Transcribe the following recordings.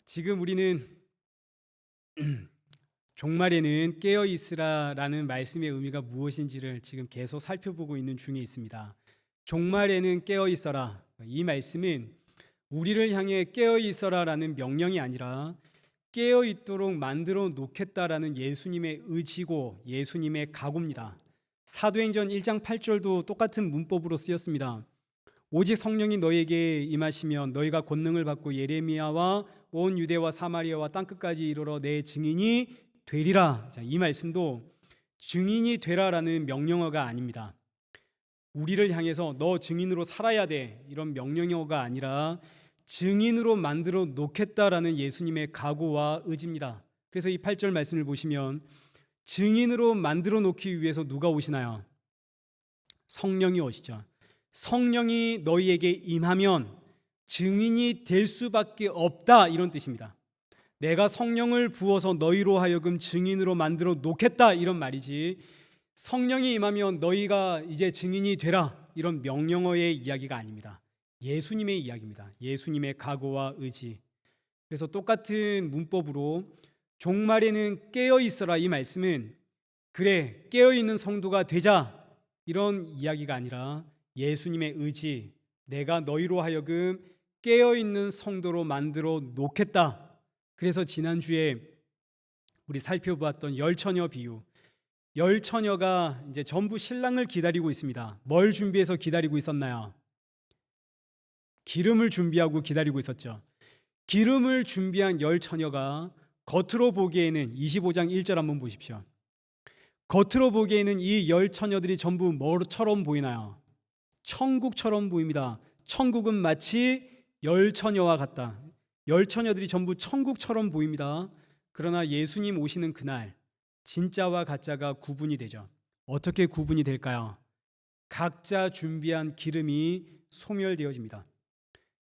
지금 우리는 종말에는 깨어 있으라라는 말씀의 의미가 무엇인지를 지금 계속 살펴보고 있는 중에 있습니다. 종말에는 깨어 있어라. 이 말씀은 우리를 향해 깨어 있어라라는 명령이 아니라 깨어 있도록 만들어 놓겠다라는 예수님의 의지고 예수님의 각오입니다. 사도행전 1장 8절도 똑같은 문법으로 쓰였습니다. 오직 성령이 너에게 임하시면 너희가 권능을 받고 예레미야와 온 유대와 사마리아와 땅끝까지 이르러 내 증인이 되리라. 자, 이 말씀도 증인이 되라라는 명령어가 아닙니다. 우리를 향해서 너 증인으로 살아야 돼 이런 명령어가 아니라 증인으로 만들어 놓겠다라는 예수님의 각오와 의지입니다. 그래서 이 8절 말씀을 보시면 증인으로 만들어 놓기 위해서 누가 오시나요? 성령이 오시죠. 성령이 너희에게 임하면 증인이 될 수밖에 없다 이런 뜻입니다. 내가 성령을 부어서 너희로 하여금 증인으로 만들어 놓겠다 이런 말이지, 성령이 임하면 너희가 이제 증인이 되라 이런 명령어의 이야기가 아닙니다. 예수님의 이야기입니다. 예수님의 각오와 의지. 그래서 똑같은 문법으로 종말에는 깨어 있어라 이 말씀은 그래 깨어 있는 성도가 되자 이런 이야기가 아니라 예수님의 의지, 내가 너희로 하여금 깨어 있는 성도로 만들어 놓겠다. 그래서 지난주에 우리 살펴보았던 열 처녀 비유, 열 처녀가 이제 전부 신랑을 기다리고 있습니다. 뭘 준비해서 기다리고 있었나요? 기름을 준비하고 기다리고 있었죠. 기름을 준비한 열 처녀가 겉으로 보기에는 25장 1절 한번 보십시오. 겉으로 보기에는 이 열 처녀들이 전부 뭐처럼 보이나요? 천국처럼 보입니다. 천국은 마치 열 처녀와 같다. 열 처녀들이 전부 천국처럼 보입니다. 그러나 예수님 오시는 그날 진짜와 가짜가 구분이 되죠. 어떻게 구분이 될까요? 각자 준비한 기름이 소멸되어집니다.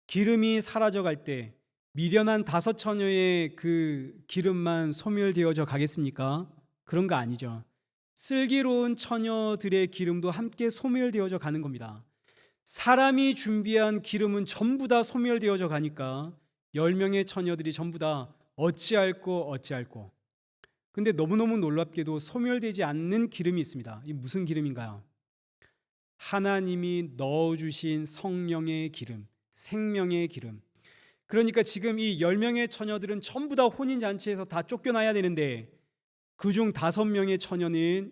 기름이 사라져갈 때 미련한 다섯 처녀의 그 기름만 소멸되어져 가겠습니까? 그런 거 아니죠. 슬기로운 처녀들의 기름도 함께 소멸되어져 가는 겁니다. 사람이 준비한 기름은 전부 다 소멸되어져 가니까 10명의 처녀들이 전부 다 어찌할꼬. 근데 너무너무 놀랍게도 소멸되지 않는 기름이 있습니다. 이 무슨 기름인가요? 하나님이 넣어주신 성령의 기름, 생명의 기름. 그러니까 지금 이 10명의 처녀들은 전부 다 혼인잔치에서 다 쫓겨나야 되는데 그중 5명의 처녀는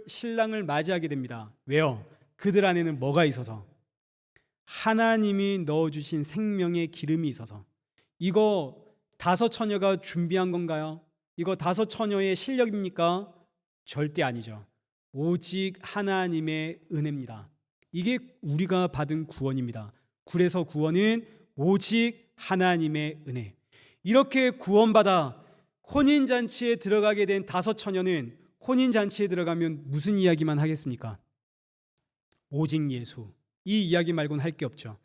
신랑을 맞이하게 됩니다. 왜요? 그들 안에는 뭐가 있어서? 하나님이 넣어주신 생명의 기름이 있어서. 이거 5 처녀가 준비한 건가요? 이거 5 처녀의 실력입니까? 절대 아니죠. 오직 하나님의 은혜입니다. 이게 우리가 받은 구원입니다. 그래서 구원은 오직 하나님의 은혜. 이렇게 구원받아 혼인잔치에 들어가게 된 5 처녀는 혼인잔치에 들어가면 무슨 이야기만 하겠습니까? 오직 예수. 이 이야기 말고는 할 게 없죠.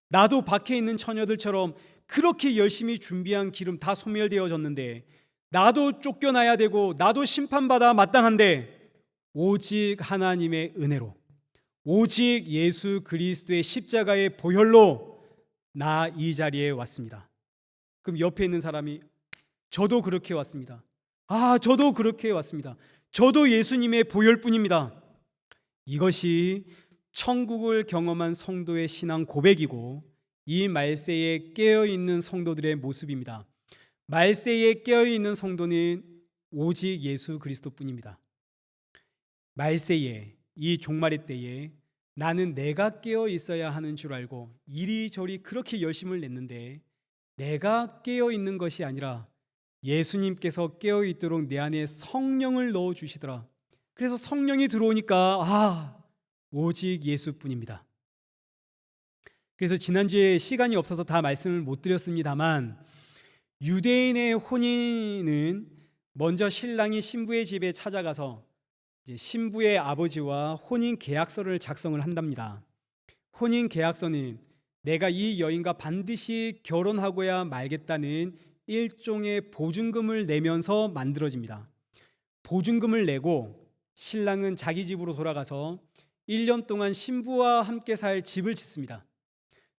나도 밖에 있는 처녀들처럼 그렇게 열심히 준비한 기름 다 소멸되어졌는데 나도 쫓겨나야 되고 나도 심판받아 마땅한데 오직 하나님의 은혜로, 오직 예수 그리스도의 십자가의 보혈로 나 이 자리에 왔습니다. 그럼 옆에 있는 사람이 저도 그렇게 왔습니다. 저도 그렇게 왔습니다. 저도 예수님의 보혈뿐입니다. 이것이 천국을 경험한 성도의 신앙 고백이고 이 말세에 깨어있는 성도들의 모습입니다. 말세에 깨어있는 성도는 오직 예수 그리스도뿐입니다. 말세에, 이 종말의 때에 나는 내가 깨어 있어야 하는 줄 알고 이리저리 그렇게 열심을 냈는데 내가 깨어 있는 것이 아니라 예수님께서 깨어 있도록 내 안에 성령을 넣어 주시더라. 그래서 성령이 들어오니까 오직 예수뿐입니다. 그래서 지난주에 시간이 없어서 다 말씀을 못 드렸습니다만 유대인의 혼인은 먼저 신랑이 신부의 집에 찾아가서 이제 신부의 아버지와 혼인 계약서를 작성을 한답니다. 혼인 계약서는 내가 이 여인과 반드시 결혼하고야 말겠다는 일종의 보증금을 내면서 만들어집니다. 보증금을 내고 신랑은 자기 집으로 돌아가서 1년 동안 신부와 함께 살 집을 짓습니다.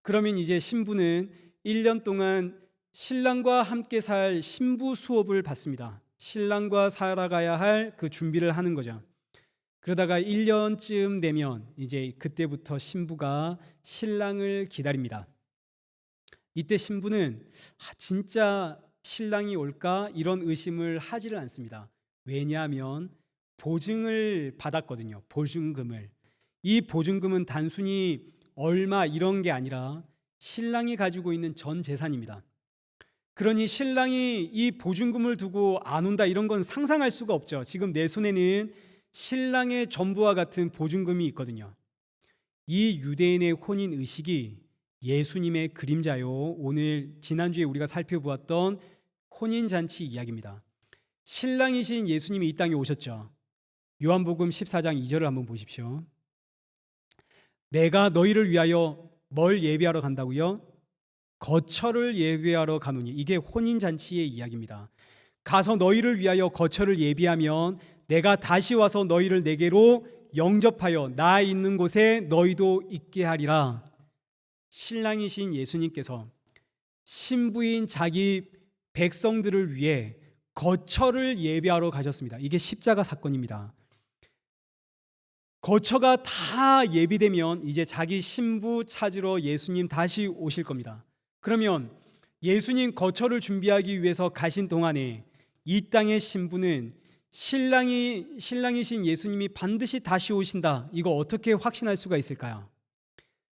그러면 이제 신부는 1년 동안 신랑과 함께 살 신부 수업을 받습니다. 신랑과 살아가야 할 그 준비를 하는 거죠. 그러다가 1년쯤 되면 이제 그때부터 신부가 신랑을 기다립니다. 이때 신부는 진짜 신랑이 올까 이런 의심을 하지를 않습니다. 왜냐하면 보증을 받았거든요. 보증금을. 이 보증금은 단순히 얼마 이런 게 아니라 신랑이 가지고 있는 전 재산입니다. 그러니 신랑이 이 보증금을 두고 안 온다 이런 건 상상할 수가 없죠. 지금 내 손에는 신랑의 전부와 같은 보증금이 있거든요. 이 유대인의 혼인 의식이 예수님의 그림자요. 오늘 지난주에 우리가 살펴보았던 혼인 잔치 이야기입니다. 신랑이신 예수님이 이 땅에 오셨죠. 요한복음 14장 2절을 한번 보십시오. 내가 너희를 위하여 뭘 예비하러 간다고요? 거처를 예비하러 가노니. 이게 혼인 잔치의 이야기입니다. 가서 너희를 위하여 거처를 예비하면 내가 다시 와서 너희를 내게로 영접하여 나 있는 곳에 너희도 있게 하리라. 신랑이신 예수님께서 신부인 자기 백성들을 위해 거처를 예비하러 가셨습니다. 이게 십자가 사건입니다. 거처가 다 예비되면 이제 자기 신부 찾으러 예수님 다시 오실 겁니다. 그러면 예수님 거처를 준비하기 위해서 가신 동안에 이 땅의 신부는 신랑이신 예수님이 반드시 다시 오신다. 이거 어떻게 확신할 수가 있을까요?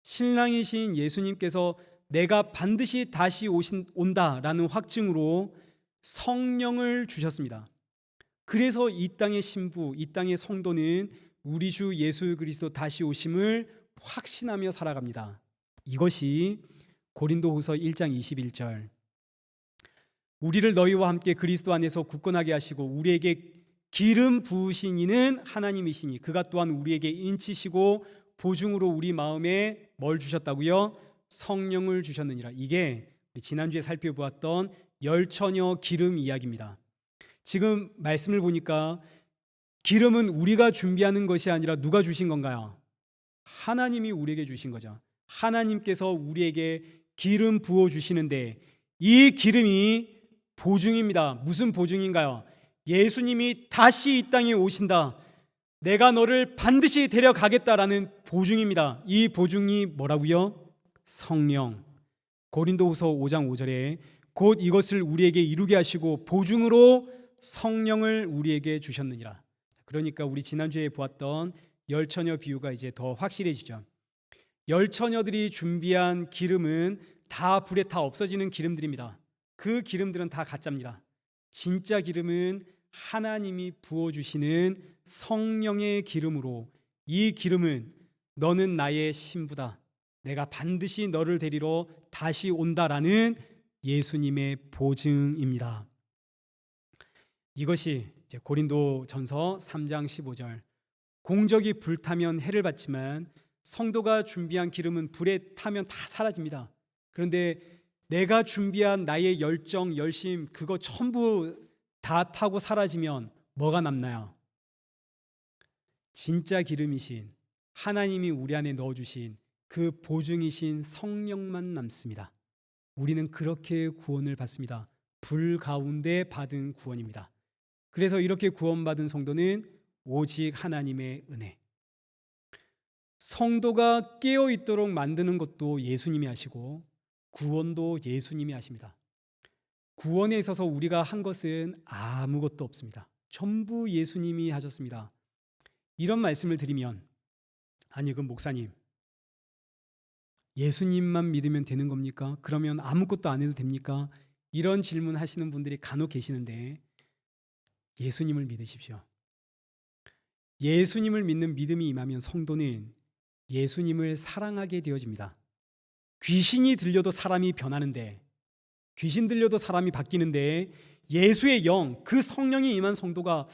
신랑이신 예수님께서 내가 반드시 다시 온다라는 확증으로 성령을 주셨습니다. 그래서 이 땅의 신부, 이 땅의 성도는 우리 주 예수 그리스도 다시 오심을 확신하며 살아갑니다. 이것이 고린도후서 1장 21절 우리를 너희와 함께 그리스도 안에서 굳건하게 하시고 우리에게 기름 부으신 이는 하나님이시니 그가 또한 우리에게 인치시고 보증으로 우리 마음에 뭘 주셨다고요? 성령을 주셨느니라. 이게 지난주에 살펴보았던 열처녀 기름 이야기입니다. 지금 말씀을 보니까 기름은 우리가 준비하는 것이 아니라 누가 주신 건가요? 하나님이 우리에게 주신 거죠. 하나님께서 우리에게 기름 부어 주시는데 이 기름이 보증입니다. 무슨 보증인가요? 예수님이 다시 이 땅에 오신다. 내가 너를 반드시 데려가겠다라는 보증입니다. 이 보증이 뭐라고요? 성령. 고린도후서 5장 5절에 곧 이것을 우리에게 이루게 하시고 보증으로 성령을 우리에게 주셨느니라. 그러니까 우리 지난주에 보았던 열처녀 비유가 이제 더 확실해지죠. 열처녀들이 준비한 기름은 다 불에 타 없어지는 기름들입니다. 그 기름들은 다 가짜입니다. 진짜 기름은 하나님이 부어주시는 성령의 기름으로 이 기름은 너는 나의 신부다. 내가 반드시 너를 데리러 다시 온다라는 예수님의 보증입니다. 이것이 이제 고린도전서 3장 15절 공적이 불타면 해를 받지만 성도가 준비한 기름은 불에 타면 다 사라집니다. 그런데 내가 준비한 나의 열정, 열심 그거 전부 다 타고 사라지면 뭐가 남나요? 진짜 기름이신 하나님이 우리 안에 넣어주신 그 보증이신 성령만 남습니다. 우리는 그렇게 구원을 받습니다. 불 가운데 받은 구원입니다. 그래서 이렇게 구원받은 성도는 오직 하나님의 은혜. 성도가 깨어 있도록 만드는 것도 예수님이 하시고 구원도 예수님이 하십니다. 구원에 있어서 우리가 한 것은 아무것도 없습니다. 전부 예수님이 하셨습니다. 이런 말씀을 드리면 아니 그 목사님 예수님만 믿으면 되는 겁니까? 그러면 아무것도 안 해도 됩니까? 이런 질문 하시는 분들이 간혹 계시는데 예수님을 믿으십시오. 예수님을 믿는 믿음이 임하면 성도는 예수님을 사랑하게 되어집니다. 귀신이 들려도 사람이 변하는데 귀신 들려도 사람이 바뀌는데 예수의 영, 그 성령이 임한 성도가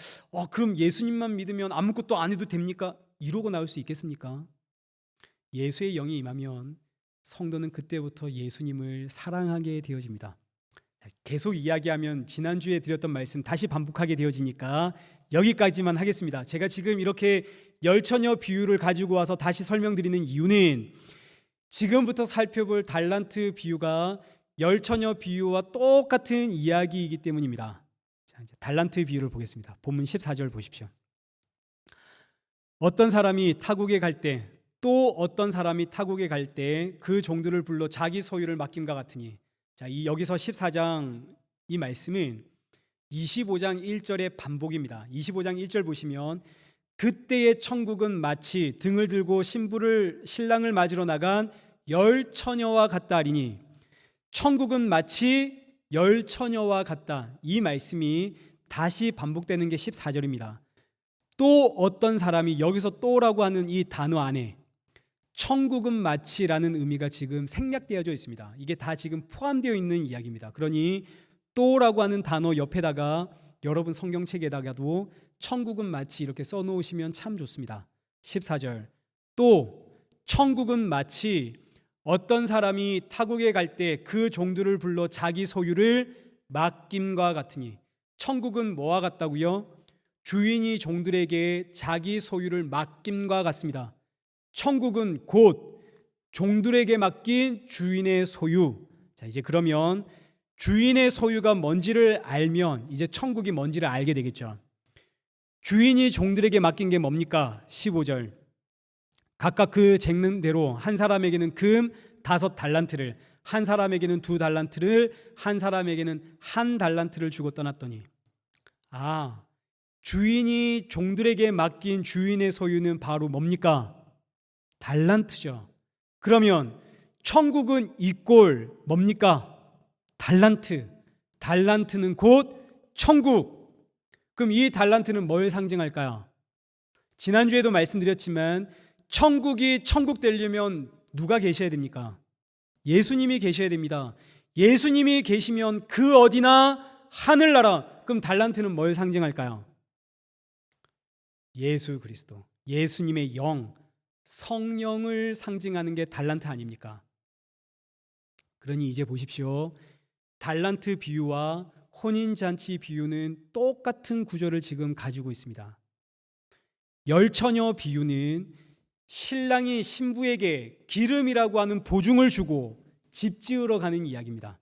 그럼 예수님만 믿으면 아무것도 안 해도 됩니까? 이러고 나올 수 있겠습니까? 예수의 영이 임하면 성도는 그때부터 예수님을 사랑하게 되어집니다. 계속 이야기하면 지난주에 드렸던 말씀 다시 반복하게 되어지니까 여기까지만 하겠습니다. 제가 지금 이렇게 열처녀 비유를 가지고 와서 다시 설명드리는 이유는 지금부터 살펴볼 달란트 비유가 열처녀 비유와 똑같은 이야기이기 때문입니다. 자, 이제 달란트 비유를 보겠습니다. 본문 14절 보십시오. 어떤 사람이 타국에 갈 때 또 어떤 사람이 타국에 갈 때 그 종들을 불러 자기 소유를 맡김과 같으니. 자, 여기서 14장 이 말씀은 25장 1절의 반복입니다. 25장 1절 보시면 그때의 천국은 마치 등을 들고 신랑을 맞으러 나간 열 처녀와 같다 하리니, 천국은 마치 열 처녀와 같다. 이 말씀이 다시 반복되는 게 14절입니다. 또 어떤 사람이, 여기서 또라고 하는 이 단어 안에 천국은 마치라는 의미가 지금 생략되어져 있습니다. 이게 다 지금 포함되어 있는 이야기입니다. 그러니 또라고 하는 단어 옆에다가 여러분 성경책에다가도 천국은 마치 이렇게 써놓으시면 참 좋습니다. 14절, 또 천국은 마치 어떤 사람이 타국에 갈 때 그 종들을 불러 자기 소유를 맡김과 같으니. 천국은 뭐와 같다고요? 주인이 종들에게 자기 소유를 맡김과 같습니다. 천국은 곧 종들에게 맡긴 주인의 소유. 자, 이제 그러면 주인의 소유가 뭔지를 알면 이제 천국이 뭔지를 알게 되겠죠. 주인이 종들에게 맡긴 게 뭡니까? 15절, 각각 그 쟁는 대로 한 사람에게는 금 5달란트를, 한 사람에게는 2달란트를, 한 사람에게는 1달란트를 주고 떠났더니. 주인이 종들에게 맡긴 주인의 소유는 바로 뭡니까? 달란트죠. 그러면 천국은 이꼴 뭡니까? 달란트. 달란트는 곧 천국. 그럼 이 달란트는 뭘 상징할까요? 지난주에도 말씀드렸지만 천국이 천국 되려면 누가 계셔야 됩니까? 예수님이 계셔야 됩니다. 예수님이 계시면 그 어디나 하늘나라. 그럼 달란트는 뭘 상징할까요? 예수 그리스도, 예수님의 영, 성령을 상징하는 게 달란트 아닙니까? 그러니 이제 보십시오. 달란트 비유와 혼인잔치 비유는 똑같은 구조를 지금 가지고 있습니다. 열처녀 비유는 신랑이 신부에게 기름이라고 하는 보증을 주고 집 지으러 가는 이야기입니다.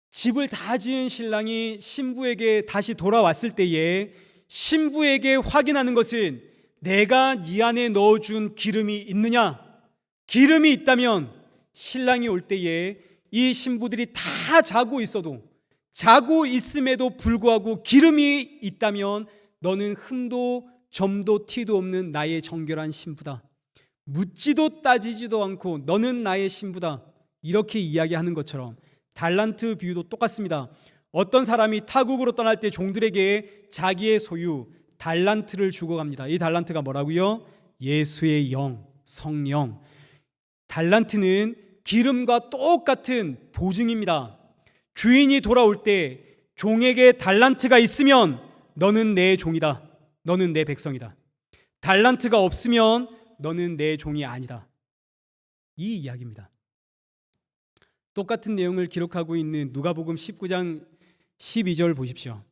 집을 다 지은 신랑이 신부에게 다시 돌아왔을 때에 신부에게 확인하는 것은 내가 네 안에 넣어준 기름이 있느냐? 기름이 있다면 신랑이 올 때에 이 신부들이 다 자고 있어도, 자고 있음에도 불구하고 기름이 있다면 너는 흠도 점도 티도 없는 나의 정결한 신부다. 묻지도 따지지도 않고 너는 나의 신부다. 이렇게 이야기하는 것처럼 달란트 비유도 똑같습니다. 어떤 사람이 타국으로 떠날 때 종들에게 자기의 소유 달란트를 주고 갑니다. 이 달란트가 뭐라고요? 예수의 영, 성령. 달란트는 기름과 똑같은 보증입니다. 주인이 돌아올 때 종에게 달란트가 있으면 너는 내 종이다. 너는 내 백성이다. 달란트가 없으면 너는 내 종이 아니다. 이 이야기입니다. 똑같은 내용을 기록하고 있는 누가복음 19장 12절 보십시오.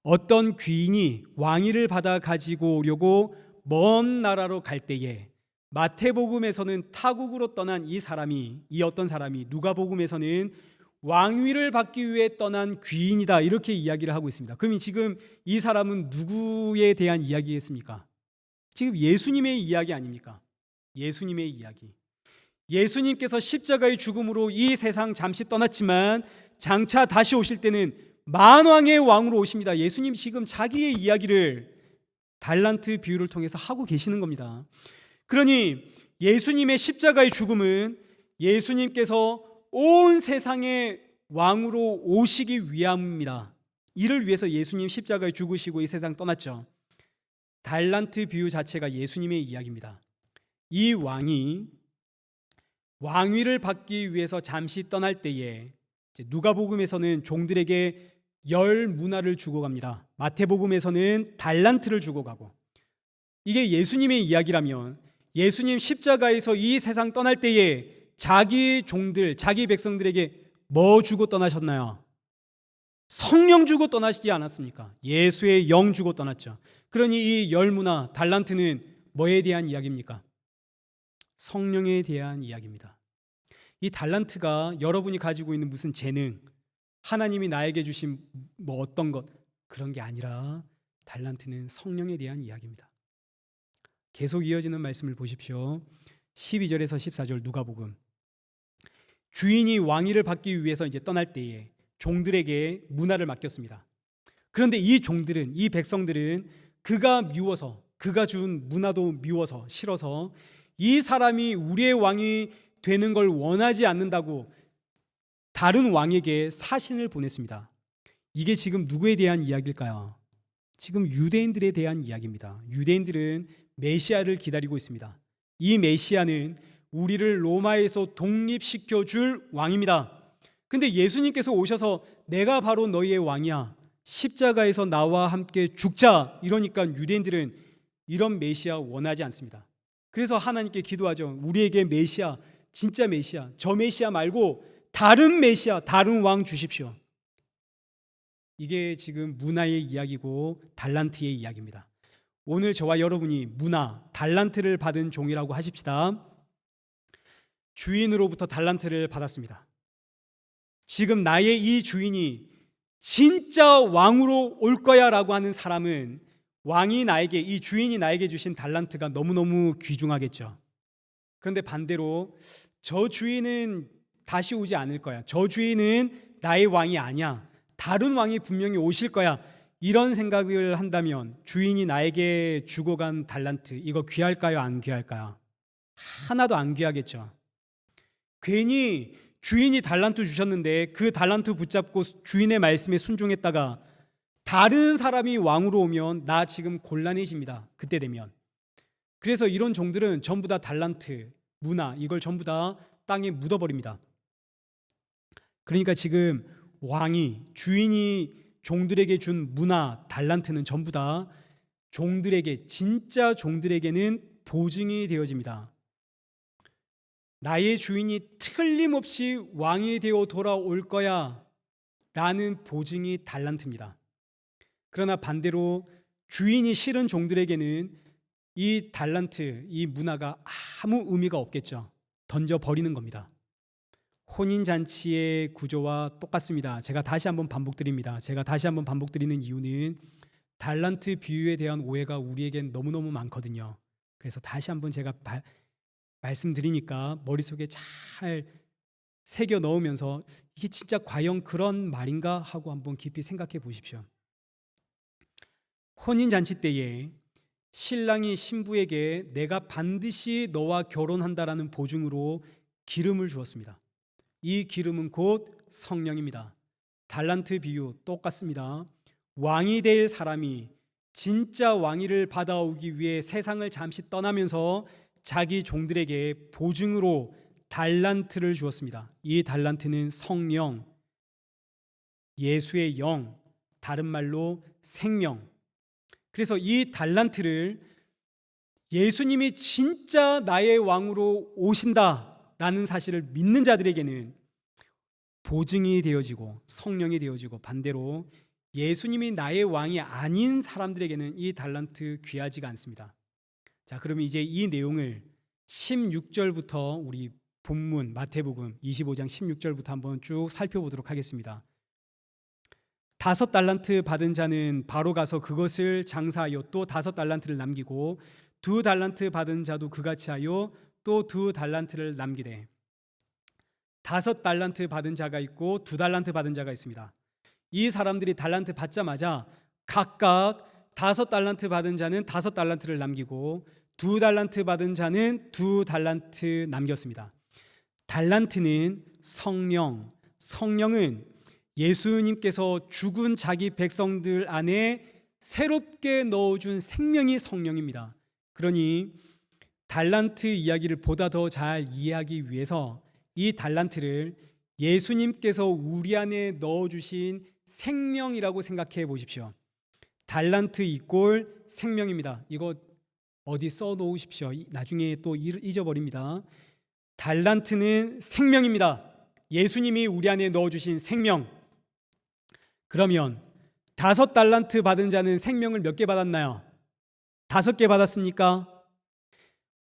어떤 귀인이 왕위를 받아 가지고 오려고 먼 나라로 갈 때에, 마태복음에서는 타국으로 떠난 이 어떤 사람이 누가복음에서는 왕위를 받기 위해 떠난 귀인이다, 이렇게 이야기를 하고 있습니다. 그럼 지금 이 사람은 누구에 대한 이야기겠습니까? 지금 예수님의 이야기 아닙니까? 예수님의 이야기. 예수님께서 십자가의 죽음으로 이 세상 잠시 떠났지만 장차 다시 오실 때는 만왕의 왕으로 오십니다. 예수님 지금 자기의 이야기를 달란트 비유를 통해서 하고 계시는 겁니다. 그러니 예수님의 십자가의 죽음은 예수님께서 온 세상의 왕으로 오시기 위함입니다. 이를 위해서 예수님 십자가에 죽으시고 이 세상 떠났죠. 달란트 비유 자체가 예수님의 이야기입니다. 이 왕이 왕위를 받기 위해서 잠시 떠날 때에 누가복음에서는 종들에게 열 문화를 주고 갑니다. 마태복음에서는 달란트를 주고 가고. 이게 예수님의 이야기라면 예수님 십자가에서 이 세상 떠날 때에 자기 종들, 자기 백성들에게 뭐 주고 떠나셨나요? 성령 주고 떠나시지 않았습니까? 예수의 영 주고 떠났죠. 그러니 이 열 문화, 달란트는 뭐에 대한 이야기입니까? 성령에 대한 이야기입니다. 이 달란트가 여러분이 가지고 있는 무슨 재능, 하나님이 나에게 주신 뭐 어떤 것, 그런 게 아니라 달란트는 성령에 대한 이야기입니다. 계속 이어지는 말씀을 보십시오. 12절에서 14절 누가복음. 주인이 왕위를 받기 위해서 이제 떠날 때에 종들에게 문화를 맡겼습니다. 그런데 이 종들은, 이 백성들은 그가 미워서, 그가 준 문화도 미워서, 싫어서 이 사람이 우리의 왕이 되는 걸 원하지 않는다고 다른 왕에게 사신을 보냈습니다. 이게 지금 누구에 대한 이야기일까요? 지금 유대인들에 대한 이야기입니다. 유대인들은 메시아를 기다리고 있습니다. 이 메시아는 우리를 로마에서 독립시켜 줄 왕입니다. 근데 예수님께서 오셔서 내가 바로 너희의 왕이야, 십자가에서 나와 함께 죽자, 이러니까 유대인들은 이런 메시아 원하지 않습니다. 그래서 하나님께 기도하죠. 우리에게 메시아, 진짜 메시아, 저 메시아 말고 다른 메시아, 다른 왕 주십시오. 이게 지금 문화의 이야기고 달란트의 이야기입니다. 오늘 저와 여러분이 문화, 달란트를 받은 종이라고 하십시다. 주인으로부터 달란트를 받았습니다. 지금 나의 이 주인이 진짜 왕으로 올 거야 라고 하는 사람은 왕이 나에게, 이 주인이 나에게 주신 달란트가 너무너무 귀중하겠죠. 그런데 반대로 저 주인은 다시 오지 않을 거야, 저 주인은 나의 왕이 아니야, 다른 왕이 분명히 오실 거야, 이런 생각을 한다면 주인이 나에게 주고 간 달란트, 이거 귀할까요, 안 귀할까요? 하나도 안 귀하겠죠. 괜히 주인이 달란트 주셨는데 그 달란트 붙잡고 주인의 말씀에 순종했다가 다른 사람이 왕으로 오면 나 지금 곤란해집니다. 그때 되면. 그래서 이런 종들은 전부 다 달란트, 문화, 이걸 전부 다 땅에 묻어버립니다. 그러니까 지금 왕이, 주인이 종들에게 준 문화, 달란트는 전부 다 종들에게, 진짜 종들에게는 보증이 되어집니다. 나의 주인이 틀림없이 왕이 되어 돌아올 거야 라는 보증이 달란트입니다. 그러나 반대로 주인이 싫은 종들에게는 이 달란트, 이 문화가 아무 의미가 없겠죠. 던져버리는 겁니다. 혼인잔치의 구조와 똑같습니다. 제가 다시 한번 반복드립니다. 제가 다시 한번 반복드리는 이유는 달란트 비유에 대한 오해가 우리에겐 너무너무 많거든요. 그래서 다시 한번 제가 말씀드리니까 머릿속에 잘 새겨 넣으면서 이게 진짜 과연 그런 말인가 하고 한번 깊이 생각해 보십시오. 혼인잔치 때에 신랑이 신부에게 내가 반드시 너와 결혼한다라는 보증으로 기름을 주었습니다. 이 기름은 곧 성령입니다. 달란트 비유 똑같습니다. 왕이 될 사람이 진짜 왕위를 받아오기 위해 세상을 잠시 떠나면서 자기 종들에게 보증으로 달란트를 주었습니다. 이 달란트는 성령, 예수의 영, 다른 말로 생명. 그래서 이 달란트를 예수님이 진짜 나의 왕으로 오신다라는 사실을 믿는 자들에게는 보증이 되어지고 성령이 되어지고, 반대로 예수님이 나의 왕이 아닌 사람들에게는 이 달란트 귀하지가 않습니다. 자, 그러면 이제 이 내용을 16절부터 우리 본문 마태복음 25장 16절부터 한번 쭉 살펴보도록 하겠습니다. 5달란트 받은 자는 바로 가서 그것을 장사하여 또 5달란트를 남기고 2달란트 받은 자도 그같이 하여 또 2달란트를 남기되, 5달란트 받은 자가 있고 2달란트 받은 자가 있습니다. 이 사람들이 달란트 받자마자 각각 5달란트 받은 자는 5달란트를 남기고 2달란트 받은 자는 2달란트 남겼습니다. 달란트는 성령, 성령은 예수님께서 죽은 자기 백성들 안에 새롭게 넣어준 생명이 성령입니다. 그러니 달란트 이야기를 보다 더 잘 이해하기 위해서 이 달란트를 예수님께서 우리 안에 넣어주신 생명이라고 생각해 보십시오. 달란트 이꼴 생명입니다. 이거 어디 써놓으십시오. 나중에 또 잊어버립니다. 달란트는 생명입니다. 예수님이 우리 안에 넣어주신 생명. 그러면 5달란트 받은 자는 생명을 몇 개 받았나요? 5개 받았습니까?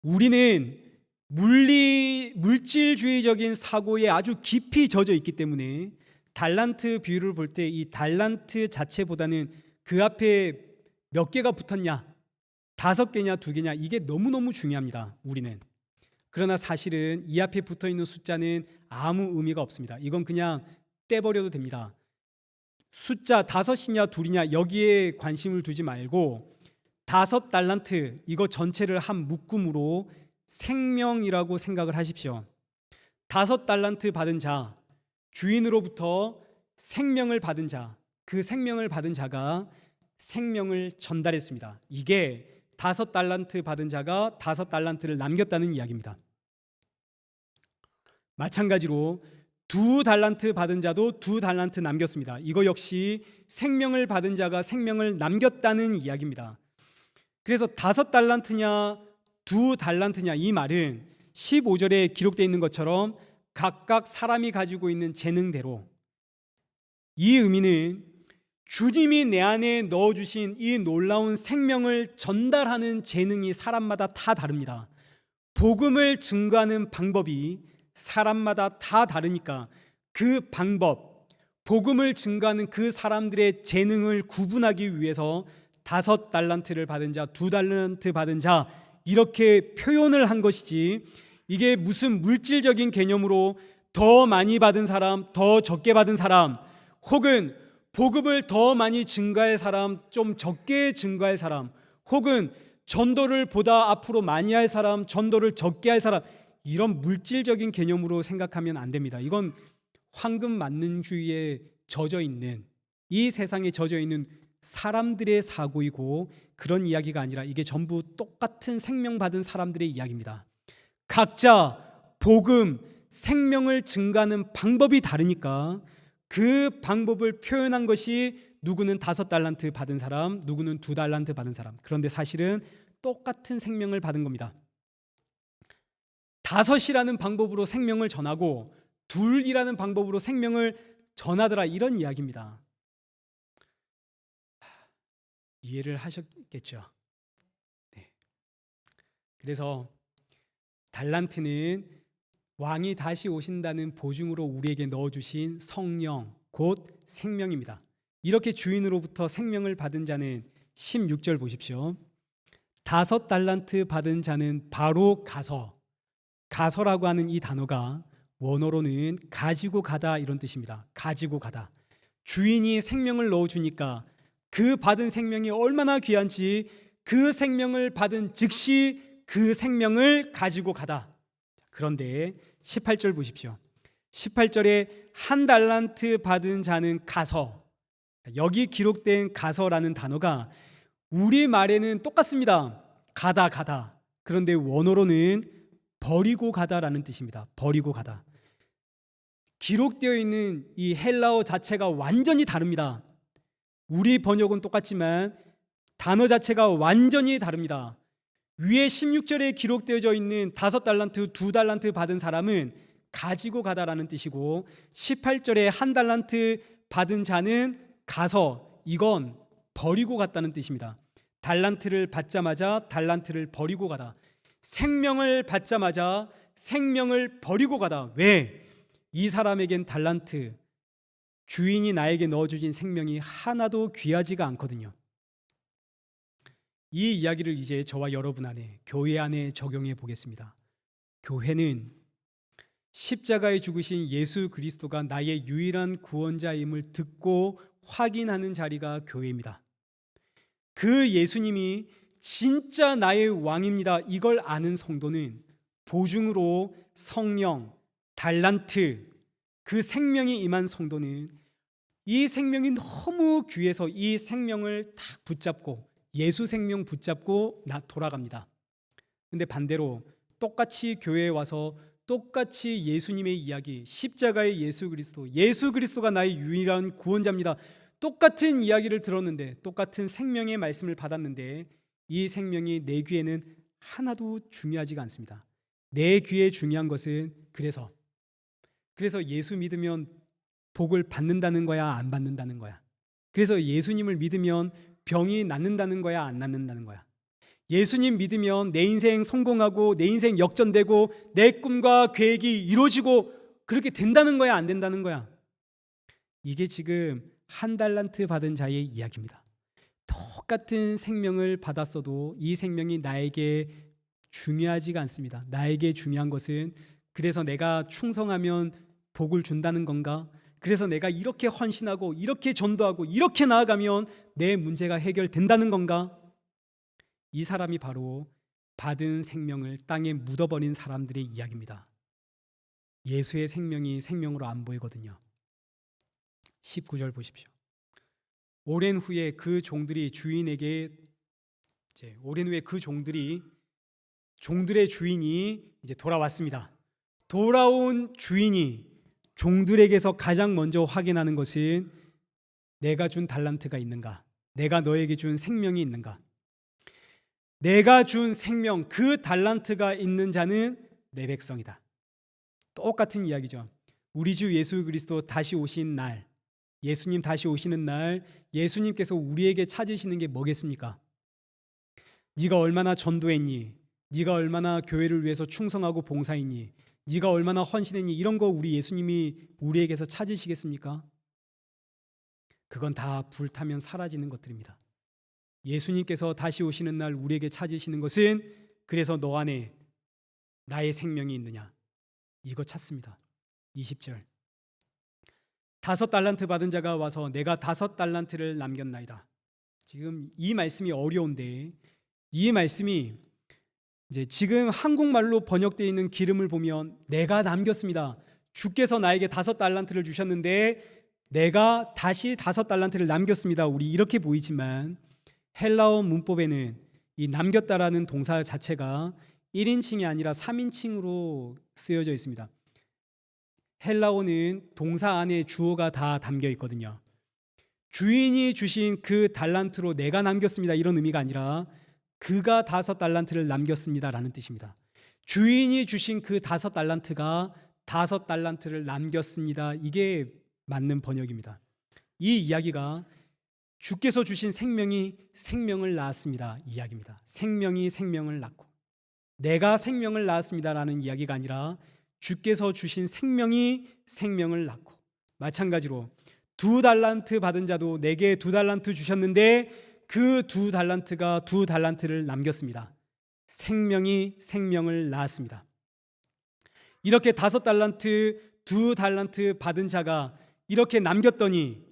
우리는 물질주의적인 사고에 아주 깊이 젖어 있기 때문에 달란트 비율을 볼 때 이 달란트 자체보다는 그 앞에 몇 개가 붙었냐, 5개냐 2개냐, 이게 너무너무 중요합니다. 우리는. 그러나 사실은 이 앞에 붙어 있는 숫자는 아무 의미가 없습니다. 이건 그냥 떼버려도 됩니다. 숫자 5이냐 2이냐 여기에 관심을 두지 말고 5달란트 이거 전체를 한 묶음으로 생명이라고 생각을 하십시오. 5달란트 받은 자, 주인으로부터 생명을 받은 자, 그 생명을 받은 자가 생명을 전달했습니다. 이게 5달란트 받은 자가 5달란트를 남겼다는 이야기입니다. 마찬가지로 2달란트 받은 자도 2달란트 남겼습니다. 이거 역시 생명을 받은 자가 생명을 남겼다는 이야기입니다. 그래서 5달란트냐 2달란트냐 이 말은 15절에 기록되어 있는 것처럼 각각 사람이 가지고 있는 재능대로, 이 의미는 주님이 내 안에 넣어주신 이 놀라운 생명을 전달하는 재능이 사람마다 다 다릅니다. 복음을 증거하는 방법이 사람마다 다 다르니까 그 방법, 복음을 증거하는 그 사람들의 재능을 구분하기 위해서 5달란트를 받은 자, 2달란트 받은 자 이렇게 표현을 한 것이지, 이게 무슨 물질적인 개념으로 더 많이 받은 사람, 더 적게 받은 사람, 혹은 복음을 더 많이 증거할 사람, 좀 적게 증거할 사람, 혹은 전도를 보다 앞으로 많이 할 사람, 전도를 적게 할 사람, 이런 물질적인 개념으로 생각하면 안 됩니다. 이건 황금 만능주의에 젖어 있는, 이 세상에 젖어 있는 사람들의 사고이고, 그런 이야기가 아니라 이게 전부 똑같은 생명 받은 사람들의 이야기입니다. 각자 복음, 생명을 증가하는 방법이 다르니까 그 방법을 표현한 것이 누구는 5달란트 받은 사람, 누구는 2달란트 받은 사람. 그런데 사실은 똑같은 생명을 받은 겁니다. 5이라는 방법으로 생명을 전하고 2이라는 방법으로 생명을 전하더라, 이런 이야기입니다. 이해를 하셨겠죠? 네. 그래서 달란트는 왕이 다시 오신다는 보증으로 우리에게 넣어주신 성령, 곧 생명입니다. 이렇게 주인으로부터 생명을 받은 자는 16절 보십시오. 5달란트 받은 자는 바로 가서라고 하는 이 단어가 원어로는 가지고 가다 이런 뜻입니다. 가지고 가다. 주인이 생명을 넣어주니까 그 받은 생명이 얼마나 귀한지 그 생명을 받은 즉시 그 생명을 가지고 가다. 그런데 18절 보십시오. 18절에 1달란트 받은 자는 가서, 여기 기록된 가서라는 단어가 우리말에는 똑같습니다. 가다. 그런데 원어로는 버리고 가다라는 뜻입니다. 버리고 가다. 기록되어 있는 이 헬라어 자체가 완전히 다릅니다. 우리 번역은 똑같지만 단어 자체가 완전히 다릅니다. 위에 16절에 기록되어져 있는 5달란트, 2달란트 받은 사람은 가지고 가다라는 뜻이고, 18절에 1달란트 받은 자는 가서, 이건 버리고 갔다는 뜻입니다. 달란트를 받자마자 달란트를 버리고 가다. 생명을 받자마자 생명을 버리고 가다. 왜? 이 사람에겐 달란트, 주인이 나에게 넣어주신 생명이 하나도 귀하지가 않거든요. 이 이야기를 이제 저와 여러분 안에, 교회 안에 적용해 보겠습니다. 교회는 십자가에 죽으신 예수 그리스도가 나의 유일한 구원자임을 듣고 확인하는 자리가 교회입니다. 그 예수님이 진짜 나의 왕입니다, 이걸 아는 성도는 보증으로 성령, 달란트, 그 생명이 임한 성도는 이 생명이 너무 귀해서 이 생명을 딱 붙잡고, 예수 생명 붙잡고 돌아갑니다. 근데 반대로 똑같이 교회에 와서 똑같이 예수님의 이야기, 십자가의 예수 그리스도가 나의 유일한 구원자입니다, 똑같은 이야기를 들었는데, 똑같은 생명의 말씀을 받았는데 이 생명이 내 귀에는 하나도 중요하지가 않습니다. 내 귀에 중요한 것은 그래서 예수 믿으면 복을 받는다는 거야, 안 받는다는 거야? 그래서 예수님을 믿으면 병이 낫는다는 거야, 안 낫는다는 거야? 예수님 믿으면 내 인생 성공하고 내 인생 역전되고 내 꿈과 계획이 이루어지고 그렇게 된다는 거야, 안 된다는 거야? 이게 지금 한 달란트 받은 자의 이야기입니다. 똑같은 생명을 받았어도 이 생명이 나에게 중요하지가 않습니다. 나에게 중요한 것은 그래서 내가 충성하면 복을 준다는 건가? 그래서 내가 이렇게 헌신하고 이렇게 전도하고 이렇게 나아가면 내 문제가 해결된다는 건가? 이 사람이 바로 받은 생명을 땅에 묻어버린 사람들의 이야기입니다. 예수의 생명이 생명으로 안 보이거든요. 19절 보십시오. 오랜 후에 그 종들이 종들의 주인이 이제 돌아왔습니다. 돌아온 주인이 종들에게서 가장 먼저 확인하는 것은 내가 준 달란트가 있는가? 내가 너에게 준 생명이 있는가? 내가 준 생명, 그 달란트가 있는 자는 내 백성이다. 똑같은 이야기죠. 우리 주 예수 그리스도 다시 오신 날, 예수님 다시 오시는 날, 예수님께서 우리에게 찾으시는 게 뭐겠습니까? 네가 얼마나 전도했니? 네가 얼마나 교회를 위해서 충성하고 봉사했니? 네가 얼마나 헌신했니? 이런 거 우리 예수님이 우리에게서 찾으시겠습니까? 그건 다 불타면 사라지는 것들입니다. 예수님께서 다시 오시는 날 우리에게 찾으시는 것은 그래서 너 안에 나의 생명이 있느냐? 이거 찾습니다. 20절. 5달란트 받은 자가 와서 내가 5달란트를 남겼나이다. 지금 이 말씀이 어려운데 이 말씀이 이제 지금 한국말로 번역되어 있는 기름을 보면 내가 남겼습니다. 주께서 나에게 5달란트를 주셨는데 내가 다시 5달란트를 남겼습니다. 우리 이렇게 보이지만 헬라어 문법에는 이 남겼다라는 동사 자체가 1인칭이 아니라 3인칭으로 쓰여져 있습니다. 헬라어는 동사 안에 주어가 다 담겨 있거든요. 주인이 주신 그 달란트로 내가 남겼습니다 이런 의미가 아니라 그가 5달란트를 남겼습니다라는 뜻입니다. 주인이 주신 그 5달란트가 5달란트를 남겼습니다. 이게 맞는 번역입니다. 이 이야기가 주께서 주신 생명이 생명을 낳았습니다 이야기입니다. 생명이 생명을 낳고 내가 생명을 낳았습니다라는 이야기가 아니라 주께서 주신 생명이 생명을 낳고, 마찬가지로 2달란트 받은 자도 내게 2달란트 주셨는데 그 2달란트가 2달란트를 남겼습니다. 생명이 생명을 낳았습니다. 이렇게 5달란트, 2달란트 받은 자가 이렇게 남겼더니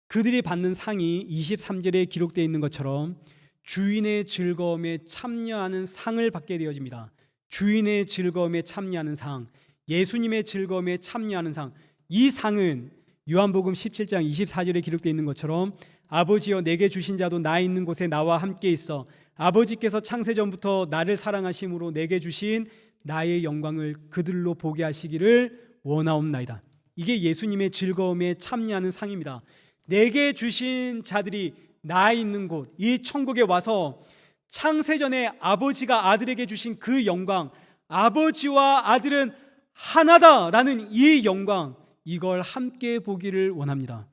그들이 받는 상이 23절에 기록되어 있는 것처럼 주인의 즐거움에 참여하는 상을 받게 되어집니다. 주인의 즐거움에 참여하는 상, 예수님의 즐거움에 참여하는 상. 이 상은 요한복음 17장 24절에 기록되어 있는 것처럼 아버지여 내게 주신 자도 나 있는 곳에 나와 함께 있어 아버지께서 창세전부터 나를 사랑하심으로 내게 주신 나의 영광을 그들로 보게 하시기를 원하옵나이다. 이게 예수님의 즐거움에 참여하는 상입니다. 내게 주신 자들이 나 있는 곳, 이 천국에 와서 창세전에 아버지가 아들에게 주신 그 영광, 아버지와 아들은 하나다라는 이 영광, 이걸 함께 보기를 원합니다.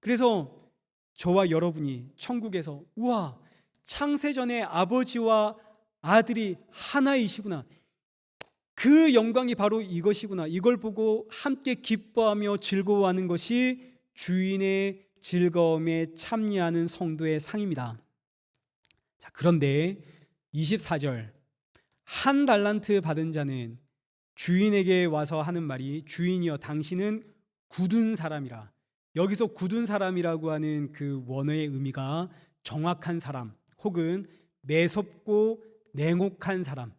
그래서 저와 여러분이 천국에서 우와, 창세전에 아버지와 아들이 하나이시구나, 그 영광이 바로 이것이구나, 이걸 보고 함께 기뻐하며 즐거워하는 것이 주인의 즐거움에 참여하는 성도의 상입니다. 자, 그런데 24절, 1달란트 받은 자는 주인에게 와서 하는 말이 주인이여 당신은 굳은 사람이라. 여기서 굳은 사람이라고 하는 그 원어의 의미가 정확한 사람 혹은 매섭고 냉혹한 사람,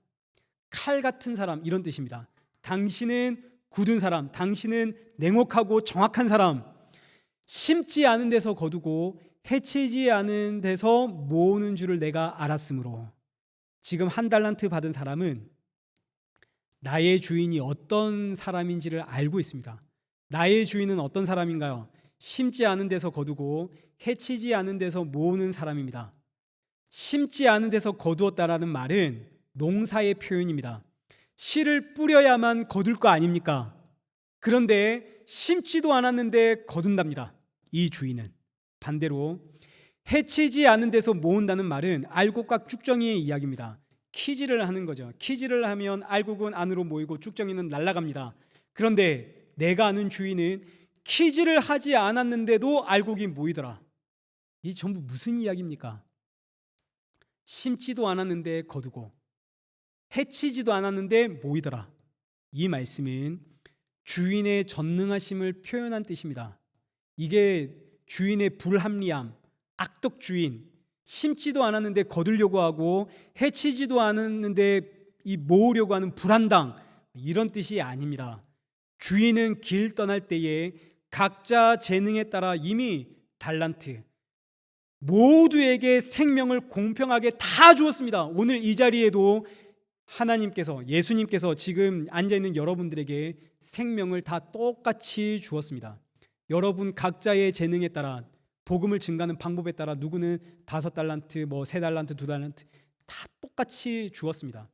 칼 같은 사람 이런 뜻입니다. 당신은 굳은 사람, 당신은 냉혹하고 정확한 사람, 심지 않은 데서 거두고 해치지 않은 데서 모으는 줄을 내가 알았으므로. 지금 1달란트 받은 사람은 나의 주인이 어떤 사람인지를 알고 있습니다. 나의 주인은 어떤 사람인가요? 심지 않은 데서 거두고 해치지 않은 데서 모으는 사람입니다. 심지 않은 데서 거두었다라는 말은 농사의 표현입니다. 씨를 뿌려야만 거둘 거 아닙니까? 그런데 심지도 않았는데 거둔답니다. 이 주인은 반대로 해치지 않은 데서 모은다는 말은 알곡과 쭉정이의 이야기입니다. 키질을 하는 거죠. 키질을 하면 알곡은 안으로 모이고 쭉정이는 날아갑니다. 그런데 내가 아는 주인은 키질을 하지 않았는데도 알곡이 모이더라. 이 전부 무슨 이야기입니까? 심지도 않았는데 거두고 해치지도 않았는데 모이더라. 이 말씀은 주인의 전능하심을 표현한 뜻입니다. 이게 주인의 불합리함, 악덕 주인, 심지도 않았는데 거두려고 하고 해치지도 않았는데 이 모으려고 하는 불한당, 이런 뜻이 아닙니다. 주인은 길 떠날 때에 각자 재능에 따라 이미 달란트, 모두에게 생명을 공평하게 다 주었습니다. 오늘 이 자리에도 하나님께서, 예수님께서 지금 앉아있는 여러분들에게 생명을 다 똑같이 주었습니다. 여러분 각자의 재능에 따라, 복음을 증가하는 방법에 따라 누구는 5달란트, 3달란트, 2달란트 다 똑같이 주었습니다.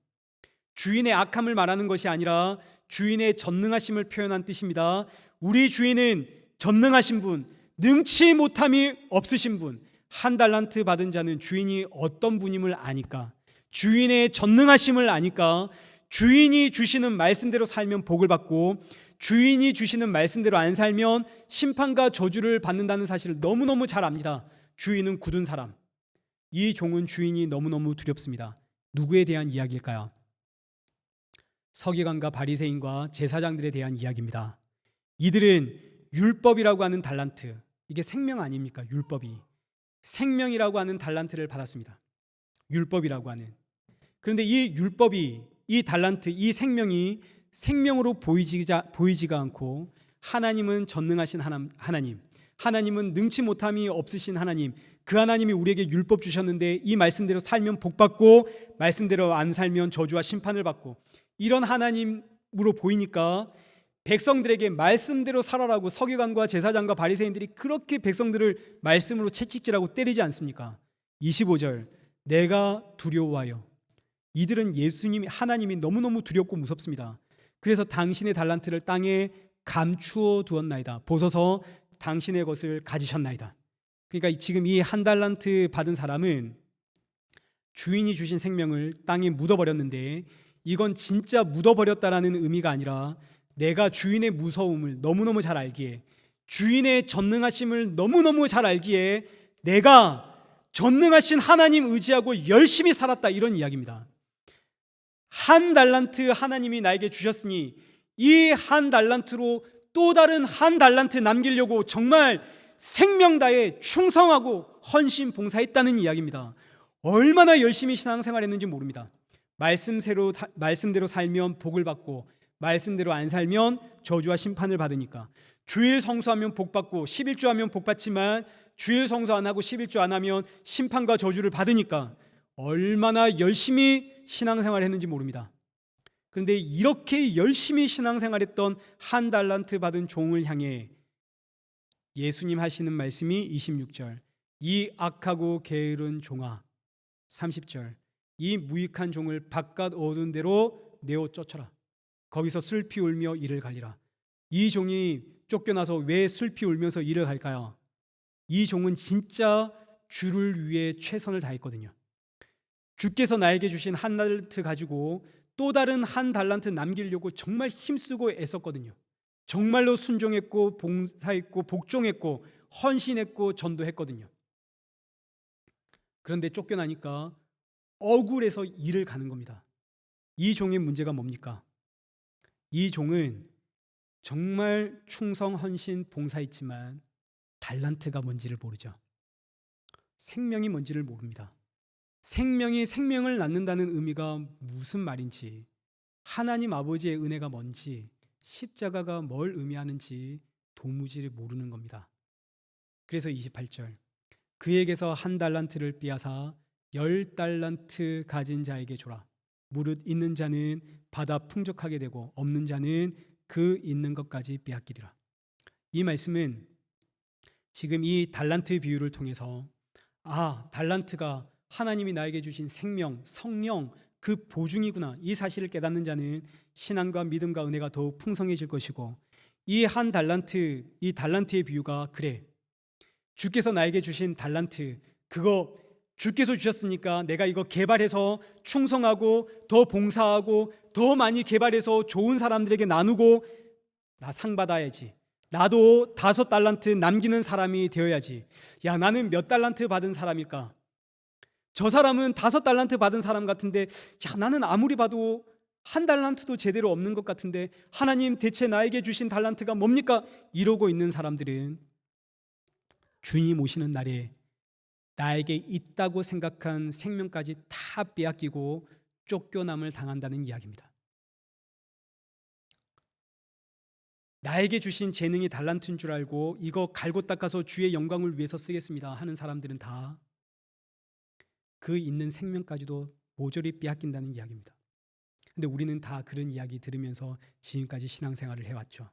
주인의 악함을 말하는 것이 아니라 주인의 전능하심을 표현한 뜻입니다. 우리 주인은 전능하신 분, 능치 못함이 없으신 분, 1달란트 받은 자는 주인이 어떤 분임을 아니까, 주인의 전능하심을 아니까 주인이 주시는 말씀대로 살면 복을 받고 주인이 주시는 말씀대로 안 살면 심판과 저주를 받는다는 사실을 너무너무 잘 압니다. 주인은 굳은 사람. 이 종은 주인이 너무너무 두렵습니다. 누구에 대한 이야기일까요? 서기관과 바리새인과 제사장들에 대한 이야기입니다. 이들은 율법이라고 하는 달란트, 이게 생명 아닙니까? 율법이 생명이라고 하는 달란트를 받았습니다. 율법이라고 하는. 그런데 이 율법이, 이 달란트, 이 생명이 생명으로 보이지가 않고, 하나님은 전능하신 하나님, 하나님은 능치 못함이 없으신 하나님, 그 하나님이 우리에게 율법 주셨는데 이 말씀대로 살면 복받고 말씀대로 안 살면 저주와 심판을 받고, 이런 하나님으로 보이니까 백성들에게 말씀대로 살아라고 서기관과 제사장과 바리새인들이 그렇게 백성들을 말씀으로 채찍질하고 때리지 않습니까? 25절, 내가 두려워하여. 이들은 예수님이, 하나님이 너무너무 두렵고 무섭습니다. 그래서 당신의 달란트를 땅에 감추어 두었나이다. 보소서 당신의 것을 가지셨나이다. 그러니까 지금 이 1달란트 받은 사람은 주인이 주신 생명을 땅에 묻어버렸는데, 이건 진짜 묻어버렸다라는 의미가 아니라 내가 주인의 무서움을 너무너무 잘 알기에, 주인의 전능하심을 너무너무 잘 알기에 내가 전능하신 하나님 의지하고 열심히 살았다, 이런 이야기입니다. 1달란트 하나님이 나에게 주셨으니 이 1달란트로 또 다른 1달란트 남기려고 정말 생명 다해 충성하고 헌신 봉사했다는 이야기입니다. 얼마나 열심히 신앙생활했는지 모릅니다. 말씀대로 살면 복을 받고 말씀대로 안 살면 저주와 심판을 받으니까. 주일 성수하면 복 받고 11조 하면 복 받지만 주일 성수 안 하고 11조 안 하면 심판과 저주를 받으니까 얼마나 열심히 신앙생활을 했는지 모릅니다. 그런데 이렇게 열심히 신앙생활했던 1달란트 받은 종을 향해 예수님 하시는 말씀이 26절, 이 악하고 게으른 종아. 30절, 이 무익한 종을 바깥 어두운 데로 내어 쫓아라. 거기서 슬피 울며 이를 갈리라. 이 종이 쫓겨나서 왜 슬피 울면서 이를 갈까요? 이 종은 진짜 주를 위해 최선을 다했거든요. 주께서 나에게 주신 1달란트 가지고 또 다른 1달란트 남기려고 정말 힘쓰고 애썼거든요. 정말로 순종했고 봉사했고 복종했고 헌신했고 전도했거든요. 그런데 쫓겨나니까 억울해서 일을 가는 겁니다. 이 종의 문제가 뭡니까? 이 종은 정말 충성, 헌신, 봉사했지만 달란트가 뭔지를 모르죠. 생명이 뭔지를 모릅니다. 생명이 생명을 낳는다는 의미가 무슨 말인지, 하나님 아버지의 은혜가 뭔지, 십자가가 뭘 의미하는지 도무지 모르는 겁니다. 그래서 28절, 그에게서 1달란트를 빼앗아 10달란트 가진 자에게 줘라. 무릇 있는 자는 받아 풍족하게 되고 없는 자는 그 있는 것까지 빼앗기리라. 이 말씀은 지금 이 달란트 비유를 통해서 달란트가 하나님이 나에게 주신 생명, 성령, 그 보증이구나, 이 사실을 깨닫는 자는 신앙과 믿음과 은혜가 더욱 풍성해질 것이고, 이 1달란트, 이 달란트의 비유가, 그래, 주께서 나에게 주신 달란트, 그거 주께서 주셨으니까 내가 이거 개발해서 충성하고 더 봉사하고 더 많이 개발해서 좋은 사람들에게 나누고 나 상 받아야지. 나도 5달란트 남기는 사람이 되어야지. 야, 나는 몇 달란트 받은 사람일까? 저 사람은 5달란트 받은 사람 같은데, 야, 나는 아무리 봐도 1달란트도 제대로 없는 것 같은데, 하나님 대체 나에게 주신 달란트가 뭡니까? 이러고 있는 사람들은 주님 오시는 날에 나에게 있다고 생각한 생명까지 다 빼앗기고 쫓겨남을 당한다는 이야기입니다. 나에게 주신 재능이 달란트인 줄 알고 이거 갈고 닦아서 주의 영광을 위해서 쓰겠습니다 하는 사람들은 다 그 있는 생명까지도 모조리 빼앗긴다는 이야기입니다. 근데 우리는 다 그런 이야기 들으면서 지금까지 신앙생활을 해왔죠.